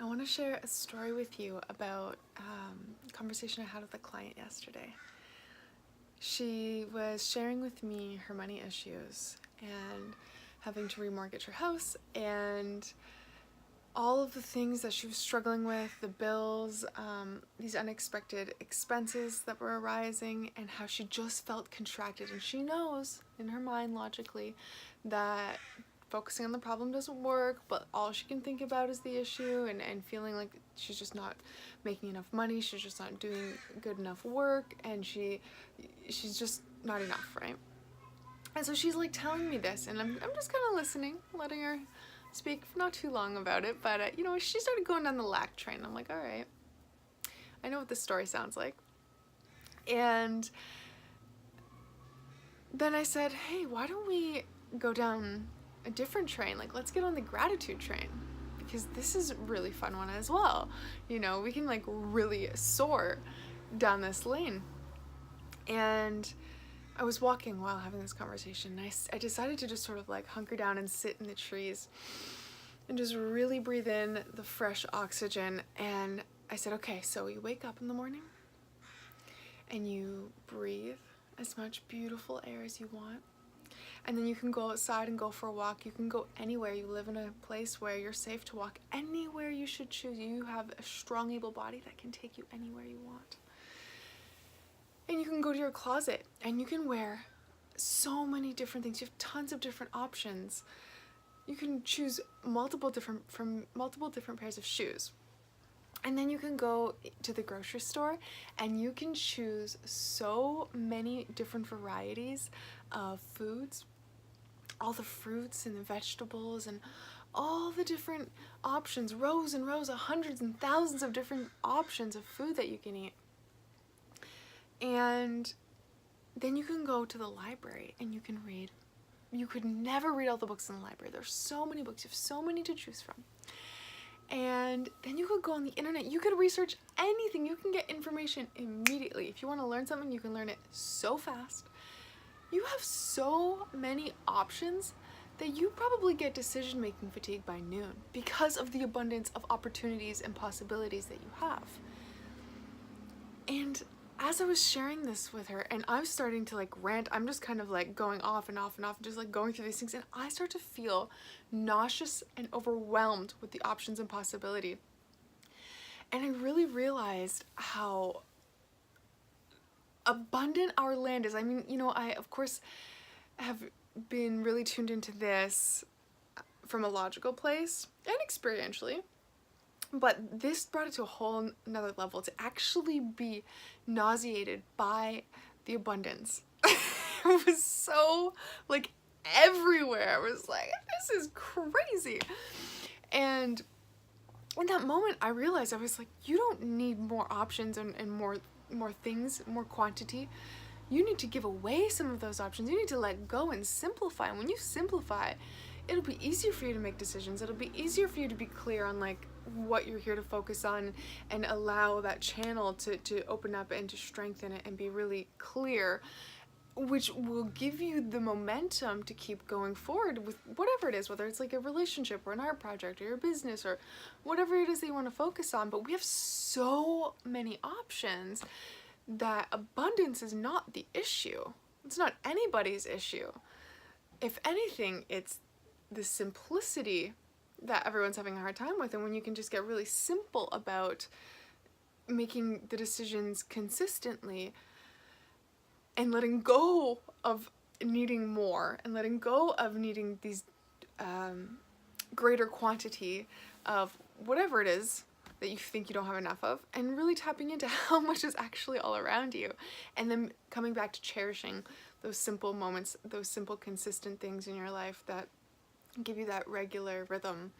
I want to share a story with you about a conversation I had with a client yesterday. She was sharing with me her money issues and having to remortgage her house and all of the things that she was struggling with, the bills, these unexpected expenses that were arising, and how she just felt contracted. And she knows in her mind logically that focusing on the problem doesn't work, but all she can think about is the issue, and feeling like she's just not making enough money, she's just not doing good enough work, and she's just not enough, right? And so she's like telling me this, and I'm just kind of listening, letting her speak for not too long about it, but she started going down the lack train. I'm like, all right, I know what this story sounds like. And then I said, hey, why don't we go down a different train? Like, let's get on the gratitude train, because this is a really fun one as well. We can like really soar down this lane. And I was walking while having this conversation, and I decided to just sort of like hunker down and sit in the trees and just really breathe in the fresh oxygen. And I said, okay, so you wake up in the morning and you breathe as much beautiful air as you want. And then you can go outside and go for a walk. You can go anywhere. You live in a place where you're safe to walk anywhere you should choose. You have a strong, able body that can take you anywhere you want. And you can go to your closet and you can wear so many different things. You have tons of different options. You can choose multiple different pairs of shoes. And then you can go to the grocery store and you can choose so many different varieties of foods, all the fruits and the vegetables and all the different options, rows and rows of hundreds and thousands of different options of food that you can eat. And then you can go to the library and you can read. You could never read all the books in the library. There's so many books, you have so many to choose from. And then you could go on the internet, you could research anything, you can get information immediately. If you want to learn something, you can learn it so fast. You have so many options that you probably get decision-making fatigue by noon because of the abundance of opportunities and possibilities that you have. And as I was sharing this with her and I was starting to like rant, I'm just kind of like going off and off and off, just like going through these things, and I start to feel nauseous and overwhelmed with the options and possibility. And I really realized how abundant our land is. I mean, I of course have been really tuned into this from a logical place and experientially. But this brought it to a whole another level, to actually be nauseated by the abundance. It was so like everywhere. I was like, this is crazy. And in that moment, I realized, I was like, you don't need more options and more things, more quantity. You need to give away some of those options. You need to let go and simplify. And when you simplify, it'll be easier for you to make decisions. It'll be easier for you to be clear on like what you're here to focus on, and allow that channel to open up and to strengthen it and be really clear, which will give you the momentum to keep going forward with whatever it is, whether it's like a relationship or an art project or your business or whatever it is that you want to focus on. But we have so many options that abundance is not the issue. It's not anybody's issue. If anything, it's the simplicity that everyone's having a hard time with. And when you can just get really simple about making the decisions consistently and letting go of needing more and letting go of needing these greater quantity of whatever it is that you think you don't have enough of, and really tapping into how much is actually all around you, and then coming back to cherishing those simple moments, those simple consistent things in your life that give you that regular rhythm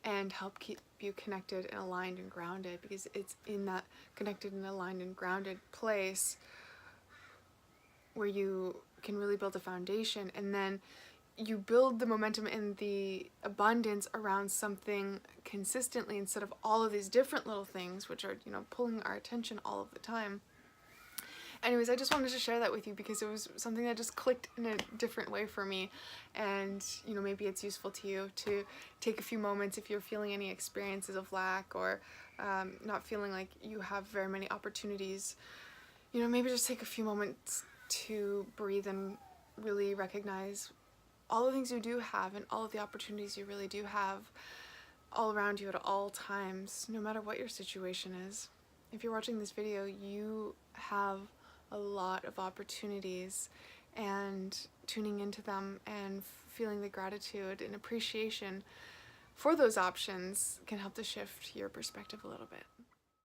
and help keep you connected and aligned and grounded, because it's in that connected and aligned and grounded place where you can really build a foundation, and then you build the momentum and the abundance around something consistently instead of all of these different little things which are, pulling our attention all of the time. Anyways, I just wanted to share that with you because it was something that just clicked in a different way for me, and you know, maybe it's useful to you to take a few moments if you're feeling any experiences of lack, or not feeling like you have very many opportunities. You know, maybe just take a few moments to breathe and really recognize all the things you do have and all of the opportunities you really do have all around you at all times, no matter what your situation is. If you're watching this video, you have a lot of opportunities, and tuning into them and feeling the gratitude and appreciation for those options can help to shift your perspective a little bit.